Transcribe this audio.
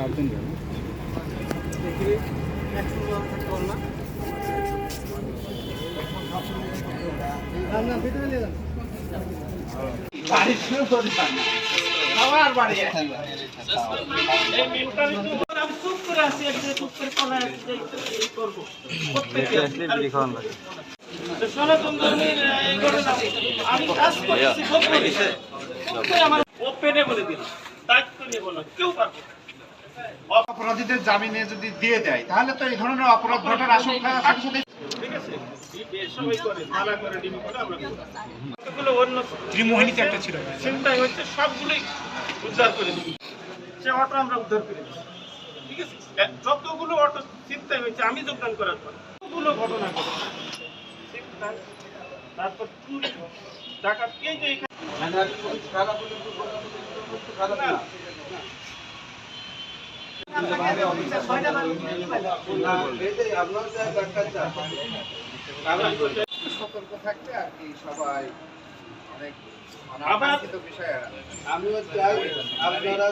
চারজন গেল। সনাতন ধর্মের এই ঘটনা আমি কাজ করছি আমার ওপেনে বলে দিলাম, দায়িত্ব নেব না, কেউ পারবে না। অপরাধীদের জামিনে যদি দিয়ে দেয় তাহলে তো এই ধরনের অপরাধ ঘটার আশঙ্কা সাথে সাথে। ঠিক আছে, সবাই করে মালা করে ডিম করে আমরা কতগুলো অন্য ত্রিমোহিনীতে একটা ছিল, চিন্তাই হচ্ছে সবগুলোই উদ্ধার করে দিই, সে অটো আমরা উদ্ধার করে দিই। ঠিক আছে, যতগুলো অটো চিন্তাই হয়েছে আমি যোগদান করার পর কতগুলো ঘটনা ঘটেছে, তারপর চুরি ডাকাত এই যে সতর্ক থাকতে আর কি সবাই অনেক আবার বিষয়। আমিও চাই আপনারা